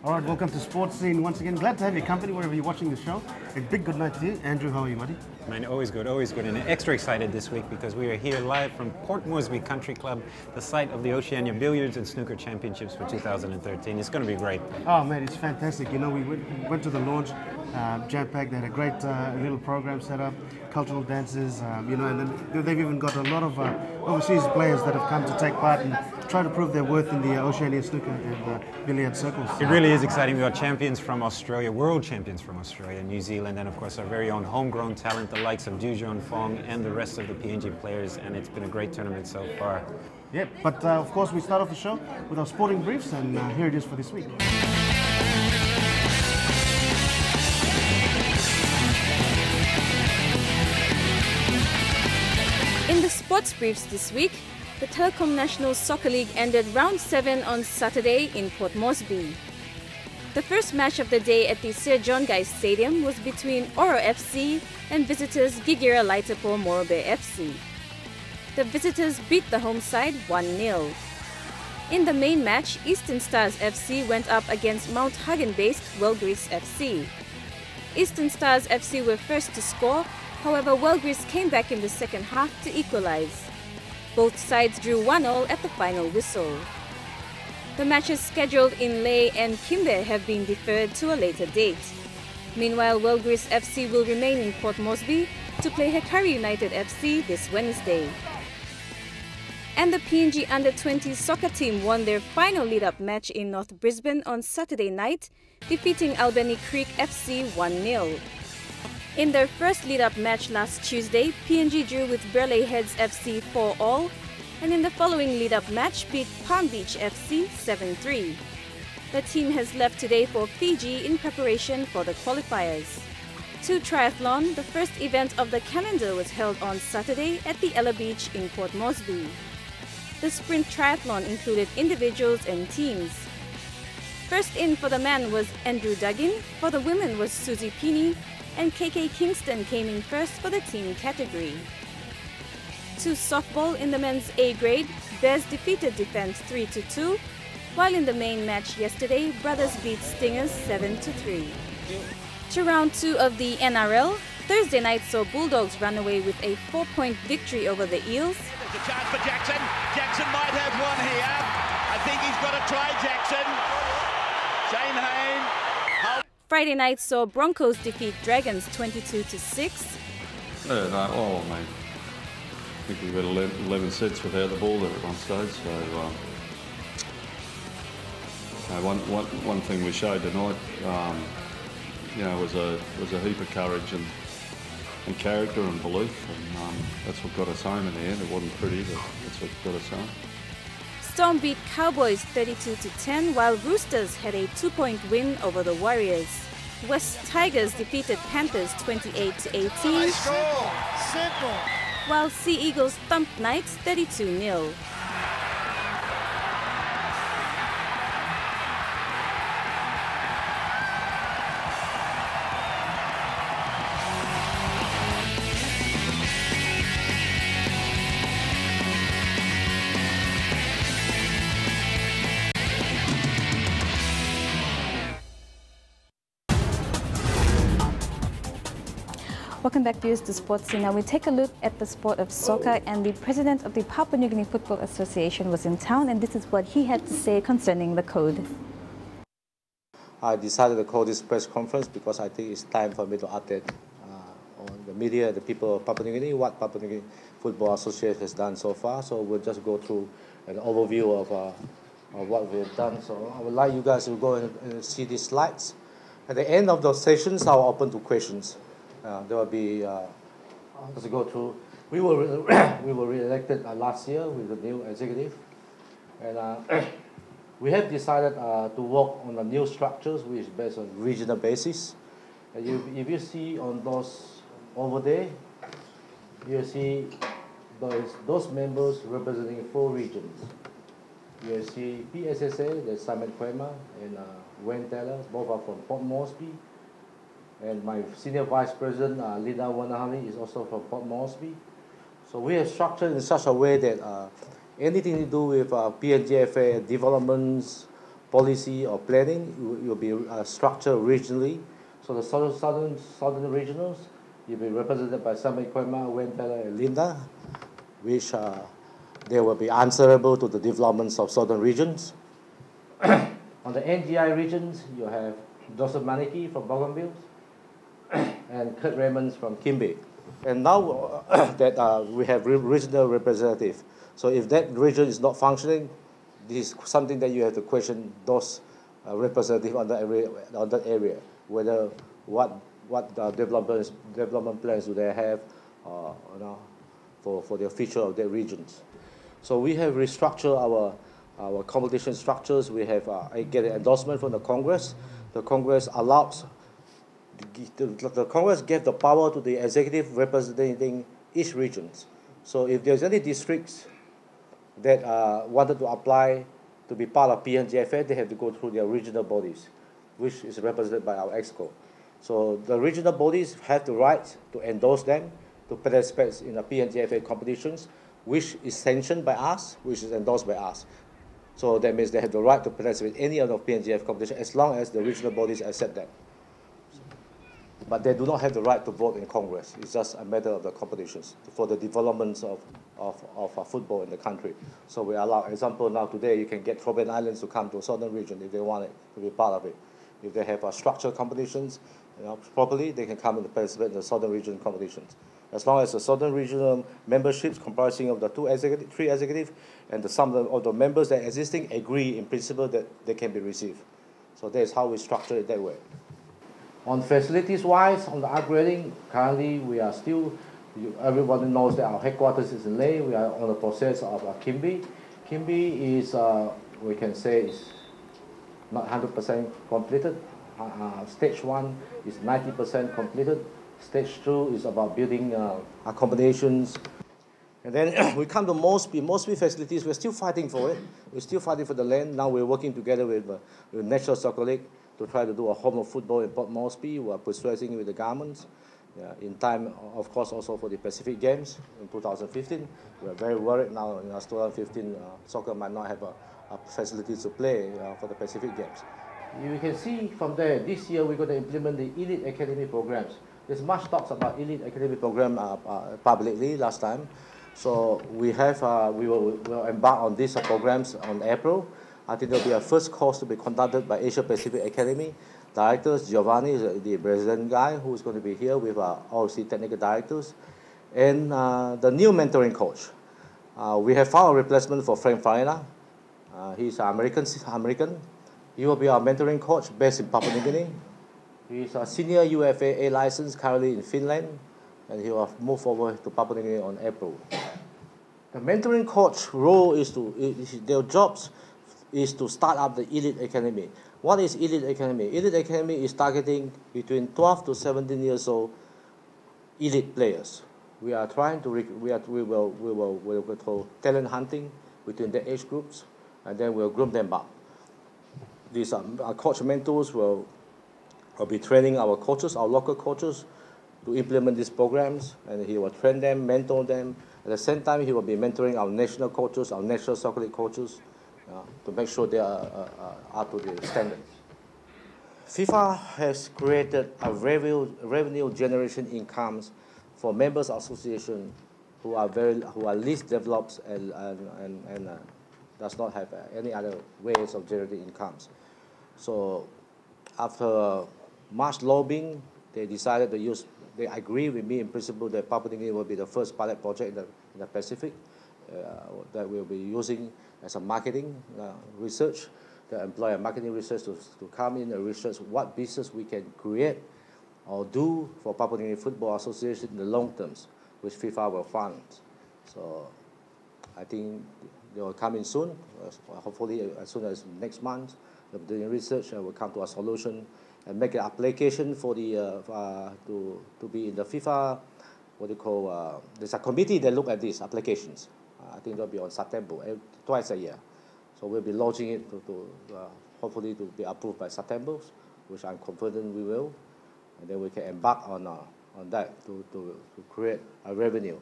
All right, welcome to Sports Scene once again. Glad to have your company wherever you're watching the show. A big good night to you. Andrew, how are you, buddy? Man, always good, always good. And extra excited this week because we are here live from Port Moresby Country Club, the site of the Oceania Billiards and Snooker Championships for 2013. It's going to be great. Oh, man, it's fantastic. You know, we went to the launch, jam-packed. They had a great little program set up, cultural dances, you know, and then they've even got a lot of overseas players that have come to take part and try to prove their worth in the Oceania snooker and billiard circles. It really is exciting. We've got champions from Australia, world champions from Australia, New Zealand, and of course our very own homegrown talent, the likes of Dujon Fong and the rest of the PNG players, and it's been a great tournament so far. Yeah, but of course we start off the show with our sporting briefs, and here it is for this week. In the sports briefs this week, the Telecom National Soccer League ended round 7 on Saturday in Port Moresby. The first match of the day at the Sir John Guy Stadium was between Oro FC and visitors Gigira Laitapo Morobe FC. The visitors beat the home side 1-0. In the main match, Eastern Stars FC went up against Mount Hagen-based Wellgrease FC. Eastern Stars FC were first to score, however Wellgrease came back in the second half to equalize. Both sides drew 1-1 at the final whistle. The matches scheduled in Lae and Kimbe have been deferred to a later date. Meanwhile, Wellgrease FC will remain in Port Moresby to play Hekari United FC this Wednesday. And the PNG Under-20 soccer team won their final lead-up match in North Brisbane on Saturday night, defeating Albany Creek FC 1-0. In their first lead-up match last Tuesday, PNG drew with Burleigh Heads FC 4-4, and in the following lead-up match beat Palm Beach FC 7-3. The team has left today for Fiji in preparation for the qualifiers. To triathlon, the first event of the calendar was held on Saturday at the Ella Beach in Port Moresby. The sprint triathlon included individuals and teams. First in for the men was Andrew Duggan, for the women was Susie Pini, and KK Kingston came in first for the team category. To softball in the men's A grade, Bears defeated Defence 3-2, while in the main match yesterday, Brothers beat Stingers 7-3. To round 2 of the NRL, Thursday night saw Bulldogs run away with a 4-point victory over the Eels. There's a chance for Jackson. Jackson might have one here. I think he's got to try Jackson. Shane Hayne. Friday night saw Broncos defeat Dragons 22-6. Mate. I think we got 11 sets without the ball there at one stage. So one thing we showed tonight, was a heap of courage and character and belief, and that's what got us home in the end. It wasn't pretty, but that's what got us home. Storm beat Cowboys 32-10, while Roosters had a 2-point win over the Warriors. West Tigers defeated Panthers 28-18, Simple. while Sea Eagles thumped Knights 32-0. Welcome back, viewers, to Sports Scene. Now we take a look at the sport of soccer, and the president of the Papua New Guinea Football Association was in town, and this is what he had to say concerning the code. I decided to call this press conference because I think it's time for me to update on the media, the people of Papua New Guinea, what Papua New Guinea Football Association has done so far. So we'll just go through an overview of what we have done. So I would like you guys to go and see these slides. At the end of those sessions, I'll open to questions. There will be, as we go through, we were re-elected last year with the new executive, and we have decided to work on the new structures, which is based on regional basis. If you see on those over there, you see those members representing 4 regions. You see PSSA, there's Simon Kwema and Wayne Taylor, both are from Port Moresby. And my senior vice president, Lina Wanahani, is also from Port Moresby. So we have structured in such a way that anything to do with PNGFA developments policy or planning will be structured regionally. So the southern regionals will be represented by Sama Ikwema, Wendella, and Linda, which they will be answerable to the developments of southern regions. On the NGI regions, you have Joseph Maniki from Bougainville and Kurt Raymonds from Kimbe. And now that we have regional representative, so if that region is not functioning, this is something that you have to question those representatives on that area, whether what development plans do they have for the future of their regions. So we have restructured our competition structures. We have get an endorsement from the Congress. The Congress allows, the Congress gave the power to the executive representing each region. So if there's any districts that wanted to apply to be part of PNGFA, they have to go through their regional bodies, which is represented by our EXCO. So the regional bodies have the right to endorse them to participate in the PNGFA competitions, which is sanctioned by us, which is endorsed by us. So that means they have the right to participate in any of the PNGF competition as long as the regional bodies accept them. But they do not have the right to vote in Congress. It's just a matter of the competitions for the developments of football in the country. So we allow, example, now today you can get Robben Islands to come to a southern region if they want it, to be part of it. If they have structured competitions properly, they can come and participate in the southern region competitions. As long as the southern regional memberships comprising of the three executive and the sum of the members that are existing agree in principle that they can be received. So that's how we structure it that way. On facilities-wise, on the upgrading, currently we are still, everybody knows that our headquarters is in Lae. We are on the process of Kimbe. Kimbe is, we can say, is not 100% completed. Stage 1 is 90% completed. Stage 2 is about building accommodations. And then we come to Moresby facilities. We're still fighting for it. We're still fighting for the land. Now we're working together with National Soccer League to try to do a home of football in Port Moresby. We are persuading with the government. In time, of course, also for the Pacific Games in 2015. We are very worried now in 2015 soccer might not have a facility to play for the Pacific Games. You can see from there, this year we're going to implement the Elite Academy programs. There's much talks about Elite Academy program publicly last time. So we will embark on these programs on April. I think there'll be a first course to be conducted by Asia Pacific Academy. Directors, Giovanni is the president guy who's going to be here with all the technical directors. And the new mentoring coach. We have found a replacement for Frank Farina. He's American. He will be our mentoring coach based in Papua New Guinea. He's a senior UFA A license currently in Finland, and he will move forward to Papua New Guinea on April. The mentoring coach role is their jobs is to start up the Elite Academy. What is Elite Academy? Elite Academy is targeting between 12 to 17 years old elite players. We are trying to we will go talent hunting between the age groups, and then we'll group them up. These our coach mentors will be training our coaches, our local coaches, to implement these programs, and he will train them, mentor them. At the same time, he will be mentoring our national coaches, our national soccer league coaches, to make sure they are up to the standards. FIFA has created a revenue generation incomes for members association who are least developed and does not have any other ways of generating incomes. So after much lobbying, they decided to use, they agree with me in principle that Papua New Guinea will be the first pilot project in the Pacific that we'll be using as a marketing research, to employ a marketing research to come in and research what business we can create or do for Papua New Guinea Football Association in the long terms, which FIFA will fund. So I think they will come in soon, hopefully as soon as next month. They're doing research and will come to a solution and make an application for the to be in the FIFA, what do you call, there's a committee that look at these applications. I think they'll be on September, twice a year. So we'll be launching it to hopefully to be approved by September, which I'm confident we will. And then we can embark on that to create a revenue.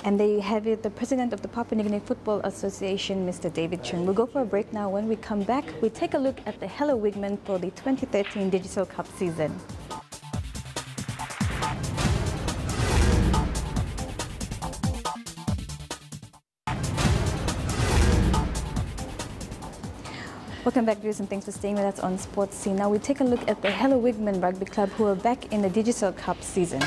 And there you have it, the president of the Papua New Guinea Football Association, Mr. David Chun. We'll go for a break now. When we come back, we take a look at the Hela Wigmen for the 2013 Digital Cup season. Welcome back, viewers, and thanks for staying with us on Sports Scene. Now we take a look at the Hela Wigmen Rugby Club, who are back in the Digital Cup season.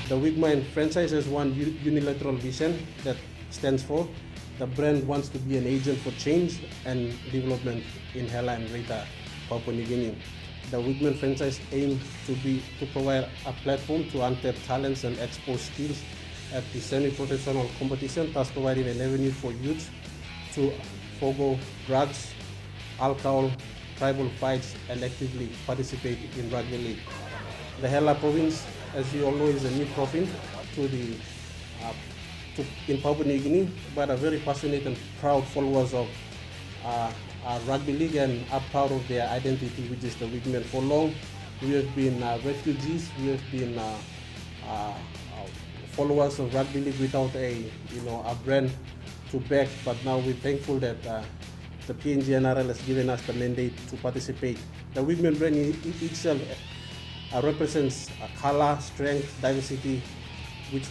The Wigmen franchise has one unilateral vision that stands for the brand wants to be an agent for change and development in Hela and Greater Papua New Guinea. The Wigmen franchise aims to provide a platform to untap talents and expose skills at the semi-professional competition, thus providing an avenue for youth to forego drugs, alcohol, tribal fights, and actively participate in rugby league. The Hela province, as you all know, is a new province in Papua New Guinea, but are very passionate and proud followers of rugby league and are proud of their identity, which is the Wigmen. For long, we have been refugees. We have been followers of rugby league without a brand to back. But now we're thankful that the PNG NRL has given us the mandate to participate. The Wigmen brand itself represents color, strength, diversity, which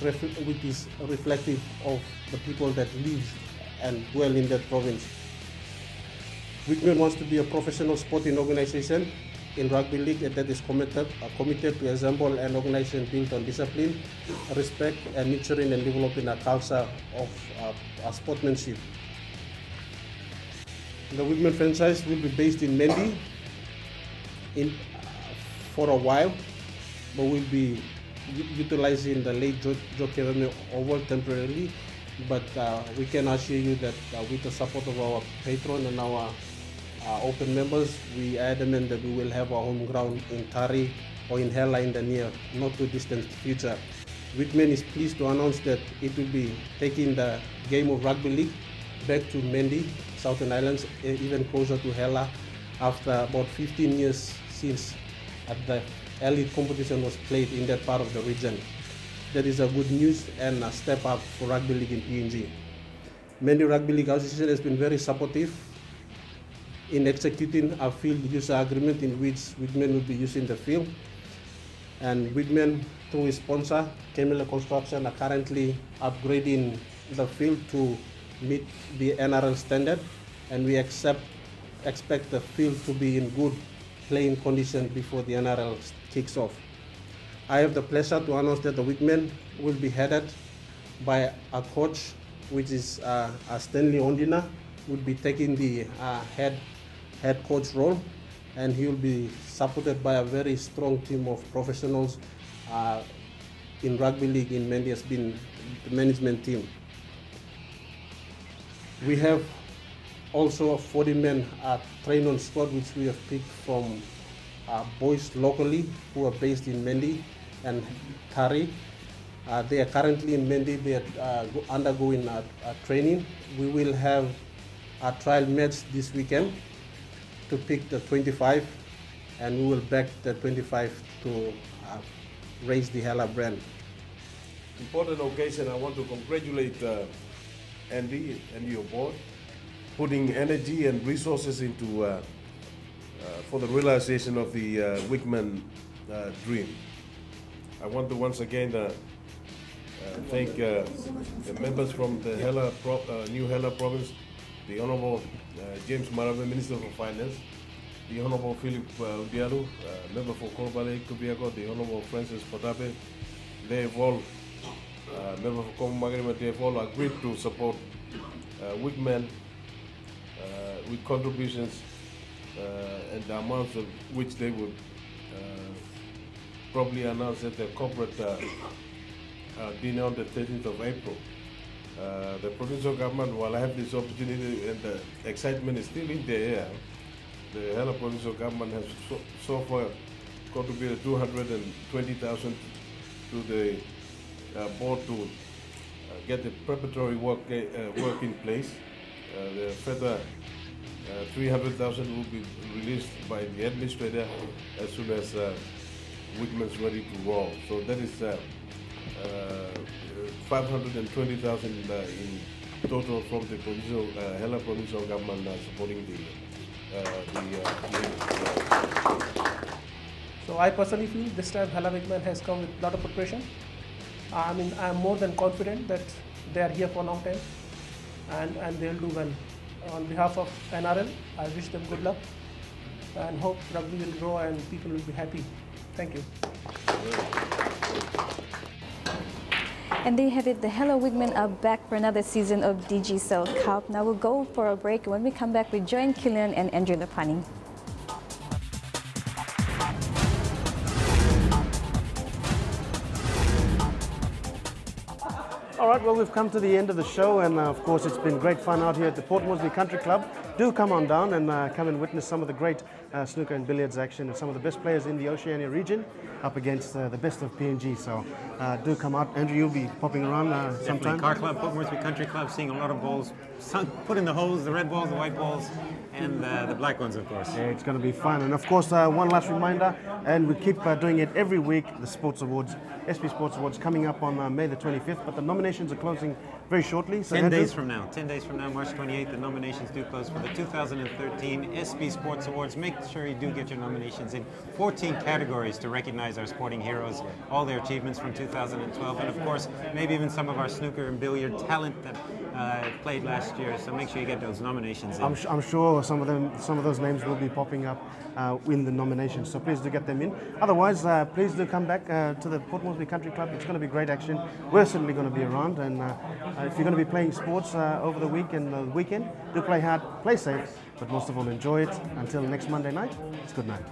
is reflective of the people that live and dwell in that province. Wigmen wants to be a professional sporting organization in rugby league that is committed to assemble an organization built on discipline, respect, and nurturing and developing a culture of sportsmanship. The Wigmen franchise will be based in Mendi for a while, but we'll be utilizing the late Joe Kereme Oval temporarily. But we can assure you that with the support of our patron and our open members, we are adamant that we will have our home ground in Tari or in Hela in the near, not too distant future. Wigmen is pleased to announce that it will be taking the game of rugby league back to Mendi, Southern Islands, even closer to Hela, after about 15 years since the elite competition was played in that part of the region. That is a good news and a step up for rugby league in PNG. Mendi Rugby League Association has been very supportive in executing a field user agreement in which Wigmen will be using the field. And Wigmen, through its sponsor, Kemela Construction, are currently upgrading the field to meet the NRL standard, and we expect the field to be in good playing condition before the NRL kicks off. I have the pleasure to announce that the Wigmen will be headed by a coach, which is Stanley Ondina, will be taking the head coach role, and he will be supported by a very strong team of professionals in rugby league in Mendi has been the management team. We have also 40 men trained on squad, which we have picked from boys locally who are based in Mendi and Tari. They are currently in Mendi. They are undergoing training. We will have a trial match this weekend to pick the 25, and we will back the 25 to raise the Hela brand. Important occasion. I want to congratulate Andy and your board, putting energy and resources into for the realization of the Wigmen dream. I want to once again thank the members from the New Hela province, the Honorable James Marabe, Minister for Finance, the Honorable Philip Udialu, Member for Korobale Kubiago, the Honorable Francis Potape. They have all, Member for Komagarimat, they have all agreed to support Wigmen with contributions and the amounts of which they would probably announce at the corporate dinner on the 13th of April. The provincial government, while I have this opportunity and the excitement is still in the air, the Hela provincial government has so far contributed 220,000 to the board to get the preparatory work in place. The further 300,000 will be released by the administrator as soon as Wigman's ready to roll. So that is 520,000 in total from the provincial, Hela provincial government supporting the So I personally feel this time Hela Wigman has come with a lot of preparation. I mean, I'm more than confident that they are here for a long time and they'll do well. On behalf of NRL, I wish them good luck and hope rugby will grow and people will be happy. Thank you. And there you have it, the Hela Wigmen are back for another season of Digicel Cup. Now we'll go for a break. When we come back, we join Killian and Andrew Lapani. All right, well, we've come to the end of the show, and of course, it's been great fun out here at the Port Moresby Country Club. Do come on down and come and witness some of the great snooker and billiards action and some of the best players in the Oceania region up against the best of PNG. So do come out. Andrew, you'll be popping around sometime. Car Club, Port Moresby Country Club, seeing a lot of balls put in the holes, the red balls, the white balls, and the black ones, of course. Yeah, it's going to be fun. And of course, one last reminder, and we keep doing it every week, the Sports Awards, SP Sports Awards, coming up on May the 25th, but the nominations are closing very shortly. So 10 Andrew? days from now, March 28th, the nominations do close for the 2013 SP Sports Awards. Make sure you do get your nominations in 14 categories to recognize our sporting heroes, all their achievements from 2012, and of course, maybe even some of our snooker and billiard talent that played last year. So make sure you get those nominations in. I'm sure some of those names will be popping up in the nominations, so please do get them in. Otherwise, please do come back to the Port Moresby Country Club. It's going to be great action. We're certainly going to be around, and if you're going to be playing sports over the week and the weekend, do play hard, play safe, but most of all enjoy it. Until next Monday night, it's good night.